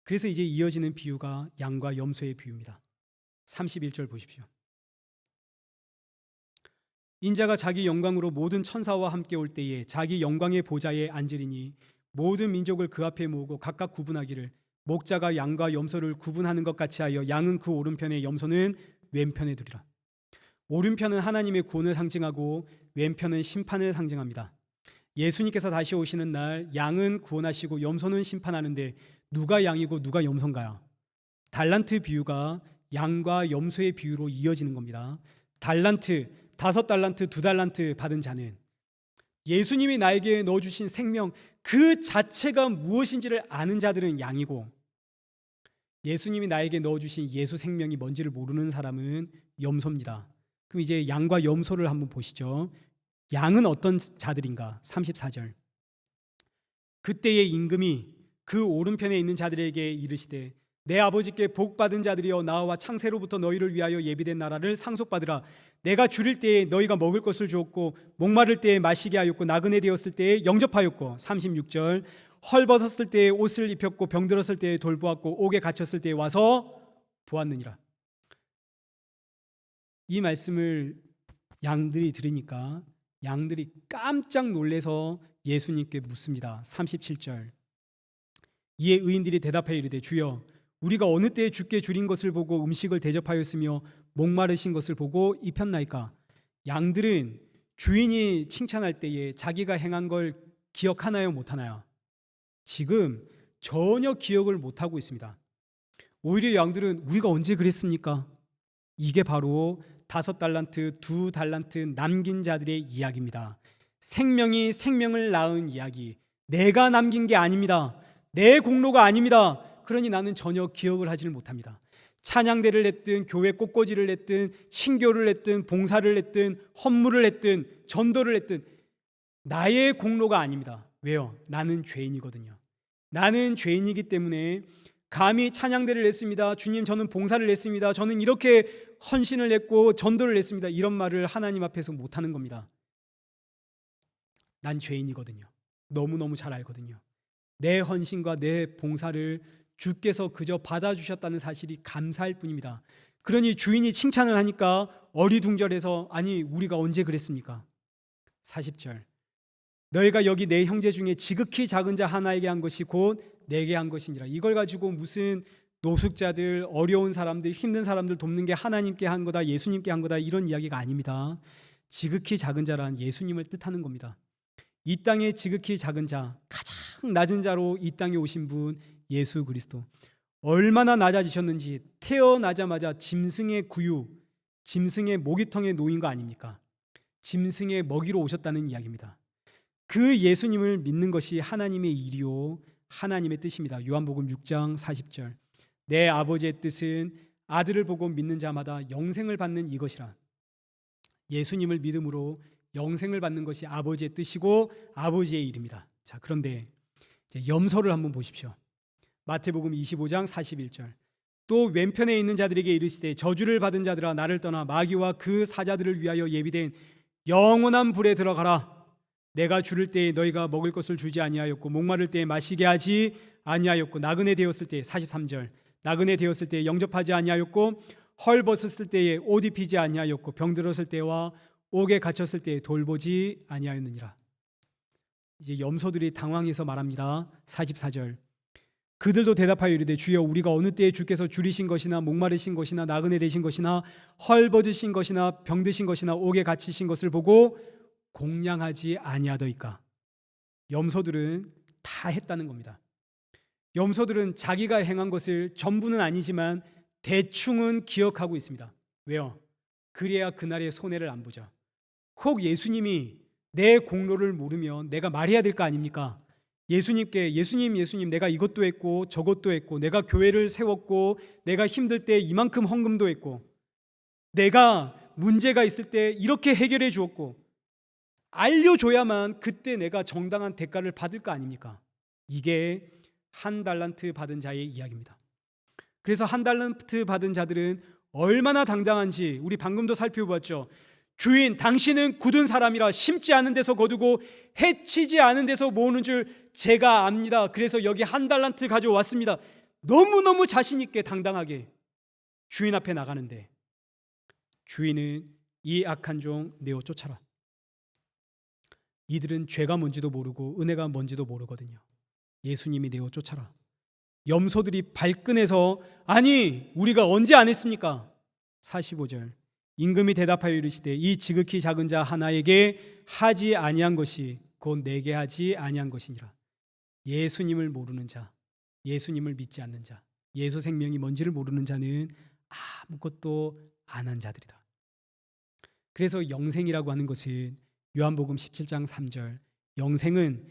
그래서 이제 이어지는 비유가 양과 염소의 비유입니다. 31절 보십시오. 인자가 자기 영광으로 모든 천사와 함께 올 때에 자기 영광의 보좌에 앉으리니 모든 민족을 그 앞에 모으고 각각 구분하기를 목자가 양과 염소를 구분하는 것 같이 하여 양은 그 오른편에 염소는 왼편에 두리라. 오른편은 하나님의 구원을 상징하고 왼편은 심판을 상징합니다. 예수님께서 다시 오시는 날 양은 구원하시고 염소는 심판하는데 누가 양이고 누가 염소인가요? 달란트 비유가 양과 염소의 비유로 이어지는 겁니다. 달란트, 5달란트, 2달란트 받은 자는 예수님이 나에게 넣어주신 생명 그 자체가 무엇인지를 아는 자들은 양이고, 예수님이 나에게 넣어주신 예수 생명이 뭔지를 모르는 사람은 염소입니다. 그럼 이제 양과 염소를 한번 보시죠. 양은 어떤 자들인가? 34절. 그때의 임금이 그 오른편에 있는 자들에게 이르시되 내 아버지께 복받은 자들이여 나와 창세로부터 너희를 위하여 예비된 나라를 상속받으라. 내가 줄일 때에 너희가 먹을 것을 주었고 목마를 때에 마시게 하였고 나그네 되었을 때에 영접하였고 36절. 헐벗었을 때에 옷을 입혔고 병들었을 때에 돌보았고 옥에 갇혔을 때에 와서 보았느니라. 이 말씀을 양들이 들으니까 양들이 깜짝 놀래서 예수님께 묻습니다. 37절. 이에 의인들이 대답하여 이르되 주여 우리가 어느 때에 주께 줄인 것을 보고 음식을 대접하였으며 목마르신 것을 보고 입혔나이까? 양들은 주인이 칭찬할 때에 자기가 행한 걸 기억하나요, 못하나요? 지금 전혀 기억을 못하고 있습니다. 오히려 양들은 우리가 언제 그랬습니까? 이게 바로 5달란트, 2달란트 남긴 자들의 이야기입니다. 생명이 생명을 낳은 이야기. 내가 남긴 게 아닙니다. 내 공로가 아닙니다. 그러니 나는 전혀 기억을 하지를 못합니다. 찬양대를 했든 교회 꽃꽂이를 했든 친교를 했든 봉사를 했든 헌물을 했든 전도를 했든 나의 공로가 아닙니다. 왜요? 나는 죄인이거든요. 나는 죄인이기 때문에 감히 찬양대를 했습니다. 주님, 저는 봉사를 했습니다. 저는 이렇게 헌신을 했고 전도를 했습니다. 이런 말을 하나님 앞에서 못하는 겁니다. 난 죄인이거든요. 너무너무 잘 알거든요. 내 헌신과 내 봉사를 주께서 그저 받아주셨다는 사실이 감사할 뿐입니다. 그러니 주인이 칭찬을 하니까 어리둥절해서 아니 우리가 언제 그랬습니까? 40절. 너희가 여기 내 형제 중에 지극히 작은 자 하나에게 한 것이 곧 내게 한 것이니라. 이걸 가지고 무슨 노숙자들, 어려운 사람들, 힘든 사람들 돕는 게 하나님께 한 거다, 예수님께 한 거다, 이런 이야기가 아닙니다. 지극히 작은 자란 예수님을 뜻하는 겁니다. 이 땅의 지극히 작은 자, 가장 낮은 자로 이 땅에 오신 분 예수 그리스도. 얼마나 낮아지셨는지 태어나자마자 짐승의 구유, 짐승의 모기통에 놓인 거 아닙니까? 짐승의 먹이로 오셨다는 이야기입니다. 그 예수님을 믿는 것이 하나님의 일이요 하나님의 뜻입니다. 요한복음 6장 40절. 내 아버지의 뜻은 아들을 보고 믿는 자마다 영생을 받는 이것이라. 예수님을 믿음으로 영생을 받는 것이 아버지의 뜻이고 아버지의 일입니다. 자, 그런데 이제 염소를 한번 보십시오. 마태복음 25장 41절. 또 왼편에 있는 자들에게 이르시되 저주를 받은 자들아 나를 떠나 마귀와 그 사자들을 위하여 예비된 영원한 불에 들어가라. 내가 줄일 때에 너희가 먹을 것을 주지 아니하였고 목마를 때에 마시게 하지 아니하였고 나그네 되었을 때에 43절. 나그네 되었을 때에 영접하지 아니하였고 헐벗었을 때에 옷 입히지 아니하였고 병들었을 때와 옥에 갇혔을 때에 돌보지 아니하였느니라. 이제 염소들이 당황해서 말합니다. 44절. 그들도 대답하여 이르되 주여 우리가 어느 때에 주께서 줄이신 것이나 목마르신 것이나 나그네 되신 것이나 헐벗으신 것이나 병드신 것이나 옥에 갇히신 것을 보고 공양하지 아니하더이까. 염소들은 다 했다는 겁니다. 염소들은 자기가 행한 것을 전부는 아니지만 대충은 기억하고 있습니다. 왜요? 그래야 그날의 손해를 안 보죠. 혹 예수님이 내 공로를 모르면 내가 말해야 될 거 아닙니까? 예수님께 예수님 내가 이것도 했고 저것도 했고 내가 교회를 세웠고 내가 힘들 때 이만큼 헌금도 했고 내가 문제가 있을 때 이렇게 해결해 주었고 알려줘야만 그때 내가 정당한 대가를 받을 거 아닙니까? 이게 한 달란트 받은 자의 이야기입니다. 그래서 한 달란트 받은 자들은 얼마나 당당한지 우리 방금도 살펴보았죠. 주인 당신은 굳은 사람이라 심지 않은 데서 거두고 해치지 않은 데서 모으는 줄 제가 압니다. 그래서 여기 한 달란트 가져왔습니다. 너무너무 자신 있게 당당하게 주인 앞에 나가는데 주인은 이 악한 종 내어 쫓아라. 이들은 죄가 뭔지도 모르고 은혜가 뭔지도 모르거든요. 예수님이 내어 쫓아라. 염소들이 발끈해서 아니 우리가 언제 안 했습니까? 45절 임금이 대답하여 이르시되 이 지극히 작은 자 하나에게 하지 아니한 것이 곧 내게 하지 아니한 것이니라. 예수님을 모르는 자, 예수님을 믿지 않는 자, 예수 생명이 뭔지를 모르는 자는 아무것도 안 한 자들이다. 그래서 영생이라고 하는 것은 요한복음 17장 3절 영생은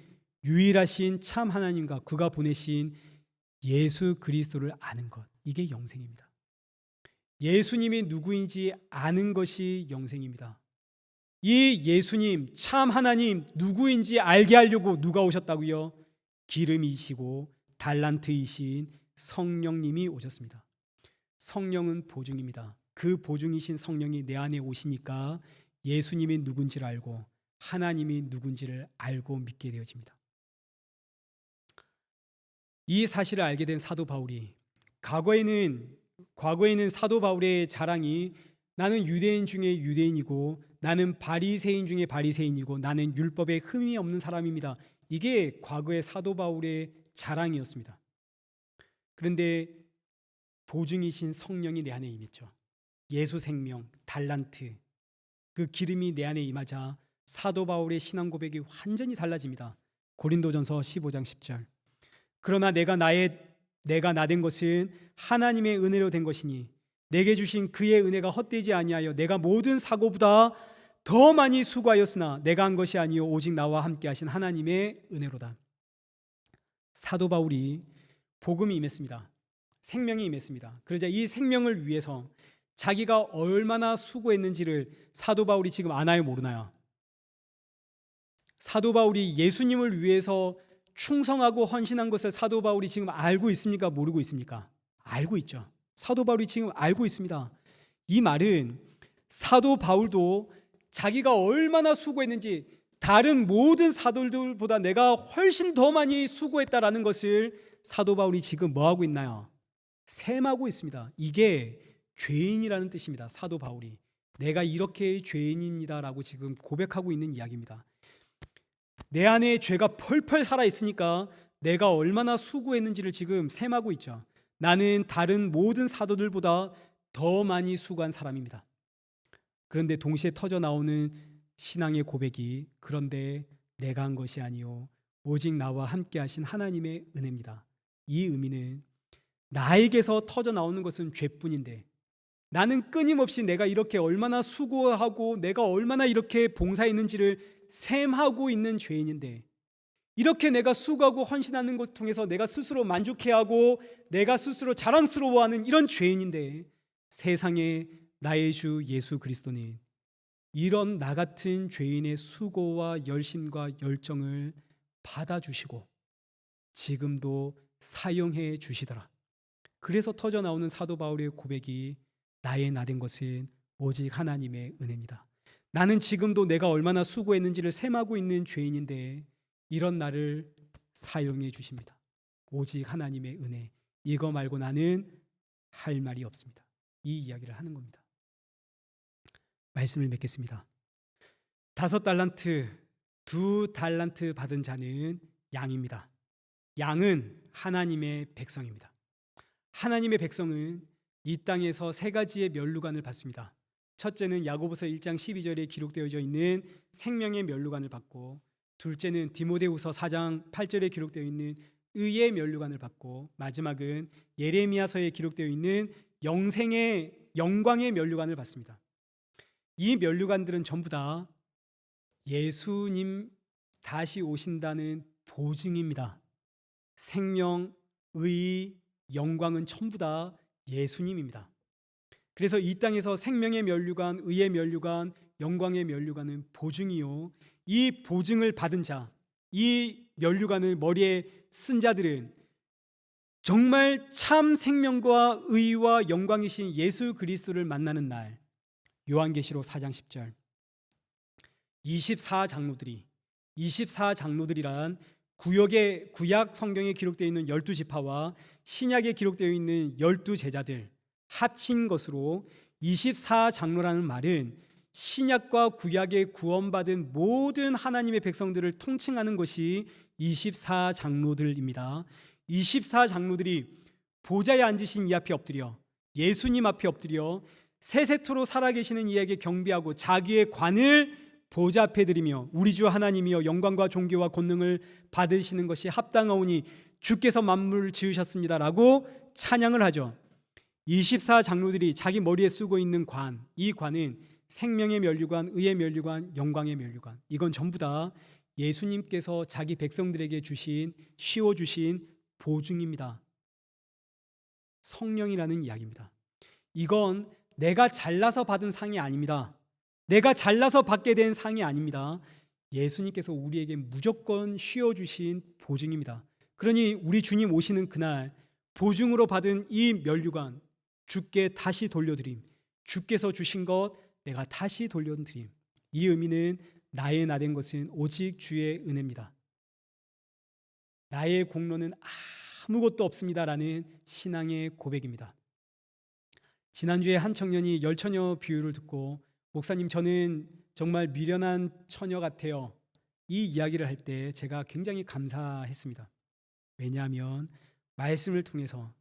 유일하신 참 하나님과 그가 보내신 예수 그리스도를 아는 것, 이게 영생입니다. 예수님이 누구인지 아는 것이 영생입니다. 이 예수님 참 하나님 누구인지 알게 하려고 누가 오셨다고요? 기름이시고 달란트이신 성령님이 오셨습니다. 성령은 보증입니다. 그 보증이신 성령이 내 안에 오시니까 예수님이 누군지를 알고 하나님이 누군지를 알고 믿게 되어집니다. 이 사실을 알게 된 사도 바울이 과거에는 사도 바울의 자랑이 나는 유대인 중에 유대인이고 나는 바리새인 중에 바리새인이고 나는 율법에 흠이 없는 사람입니다. 이게 과거의 사도 바울의 자랑이었습니다. 그런데 보증이신 성령이 내 안에 임했죠. 예수 생명, 달란트, 그 기름이 내 안에 임하자 사도 바울의 신앙 고백이 완전히 달라집니다. 고린도전서 15장 10절 그러나 내가 나된 것은 하나님의 은혜로 된 것이니 내게 주신 그의 은혜가 헛되지 아니하여 내가 모든 사고보다 더 많이 수고하였으나 내가 한 것이 아니요 오직 나와 함께 하신 하나님의 은혜로다. 사도 바울이 복음이 임했습니다. 생명이 임했습니다. 그러자 이 생명을 위해서 자기가 얼마나 수고했는지를 사도 바울이 지금 아나요 모르나요? 사도 바울이 예수님을 위해서 충성하고 헌신한 것을 사도 바울이 지금 알고 있습니까? 모르고 있습니까? 알고 있죠. 사도 바울이 지금 알고 있습니다. 이 말은 사도 바울도 자기가 얼마나 수고했는지 다른 모든 사도들보다 내가 훨씬 더 많이 수고했다라는 것을 사도 바울이 지금 뭐하고 있나요? 셈하고 있습니다. 이게 죄인이라는 뜻입니다. 사도 바울이 내가 이렇게 죄인입니다라고 지금 고백하고 있는 이야기입니다. 내 안에 죄가 펄펄 살아있으니까 내가 얼마나 수고했는지를 지금 셈하고 있죠. 나는 다른 모든 사도들보다 더 많이 수고한 사람입니다. 그런데 동시에 터져 나오는 신앙의 고백이 그런데 내가 한 것이 아니요 오직 나와 함께 하신 하나님의 은혜입니다. 이 의미는 나에게서 터져 나오는 것은 죄뿐인데 나는 끊임없이 내가 이렇게 얼마나 수고하고 내가 얼마나 이렇게 봉사했는지를 셈하고 있는 죄인인데 이렇게 내가 수고하고 헌신하는 것을 통해서 내가 스스로 만족해하고 내가 스스로 자랑스러워하는 이런 죄인인데 세상에 나의 주 예수 그리스도는 이런 나 같은 죄인의 수고와 열심과 열정을 받아주시고 지금도 사용해 주시더라. 그래서 터져 나오는 사도 바울의 고백이 나의 나된 것은 오직 하나님의 은혜입니다. 나는 지금도 내가 얼마나 수고했는지를 셈하고 있는 죄인인데 이런 나를 사용해 주십니다. 오직 하나님의 은혜. 이거 말고 나는 할 말이 없습니다. 이 이야기를 하는 겁니다. 말씀을 맺겠습니다. 5달란트, 2달란트 받은 자는 양입니다. 양은 하나님의 백성입니다. 하나님의 백성은 이 땅에서 세 가지의 면류관을 받습니다. 첫째는 야고보서 1장 12절에 기록되어져 있는 생명의 면류관을 받고, 둘째는 디모데후서 4장 8절에 기록되어 있는 의의 면류관을 받고, 마지막은 예레미야서에 기록되어 있는 영광의 면류관을 받습니다. 이 면류관들은 전부 다 예수님 다시 오신다는 보증입니다. 생명, 의, 영광은 전부 다 예수님입니다. 그래서 이 땅에서 생명의 면류관, 의의 면류관, 영광의 면류관은 보증이요, 이 보증을 받은 자, 이 면류관을 머리에 쓴 자들은 정말 참 생명과 의와 영광이신 예수 그리스도를 만나는 날, 요한계시록 4장 10절 24장로들이란 구약 성경에 기록되어 있는 12지파와 신약에 기록되어 있는 12제자들 합친 것으로 24장로라는 말은 신약과 구약에 구원받은 모든 하나님의 백성들을 통칭하는 것이 24장로들입니다. 24장로들이 보좌에 앉으신 이 앞에 엎드려, 예수님 앞에 엎드려 세세토록 살아계시는 이에게 경배하고 자기의 관을 보좌 앞에 드리며 우리 주 하나님이여 영광과 존귀와 권능을 받으시는 것이 합당하오니 주께서 만물을 지으셨습니다 라고 찬양을 하죠. 24장로들이 자기 머리에 쓰고 있는 관, 이 관은 생명의 면류관, 의의 면류관, 영광의 면류관, 이건 전부 다 예수님께서 자기 백성들에게 씌워주신 보증입니다. 성령이라는 이야기입니다. 이건 내가 잘나서 받은 상이 아닙니다. 내가 잘나서 받게 된 상이 아닙니다. 예수님께서 우리에게 무조건 씌워주신 보증입니다. 그러니 우리 주님 오시는 그날 보증으로 받은 이 면류관 주께 다시 돌려드림, 주께서 주신 것 내가 다시 돌려드림, 이 의미는 나의 나된 것은 오직 주의 은혜입니다. 나의 공로는 아무것도 없습니다라는 신앙의 고백입니다. 지난주에 한 청년이 열처녀 비유를 듣고 목사님 저는 정말 미련한 처녀 같아요, 이 이야기를 할 때 제가 굉장히 감사했습니다. 왜냐하면 말씀을 통해서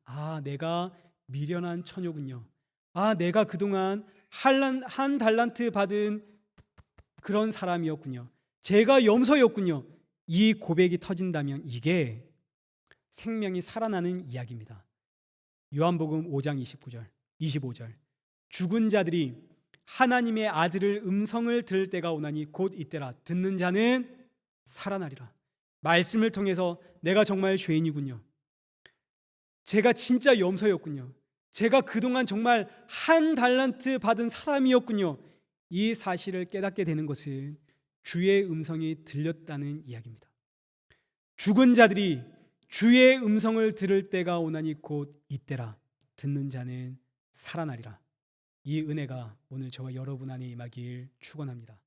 내가 미련한 처녀군요, 내가 그동안 한 달란트 받은 그런 사람이었군요, 제가 염소였군요, 이 고백이 터진다면 이게 생명이 살아나는 이야기입니다. 요한복음 5장 25절 죽은 자들이 하나님의 아들을 음성을 들을 때가 오나니 곧 이때라, 듣는 자는 살아나리라. 말씀을 통해서 내가 정말 죄인이군요, 제가 진짜 염소였군요, 제가 그동안 정말 한 달란트 받은 사람이었군요, 이 사실을 깨닫게 되는 것은 주의 음성이 들렸다는 이야기입니다. 죽은 자들이 주의 음성을 들을 때가 오나니 곧 이때라, 듣는 자는 살아나리라. 이 은혜가 오늘 저와 여러분 안에 임하길 축원합니다.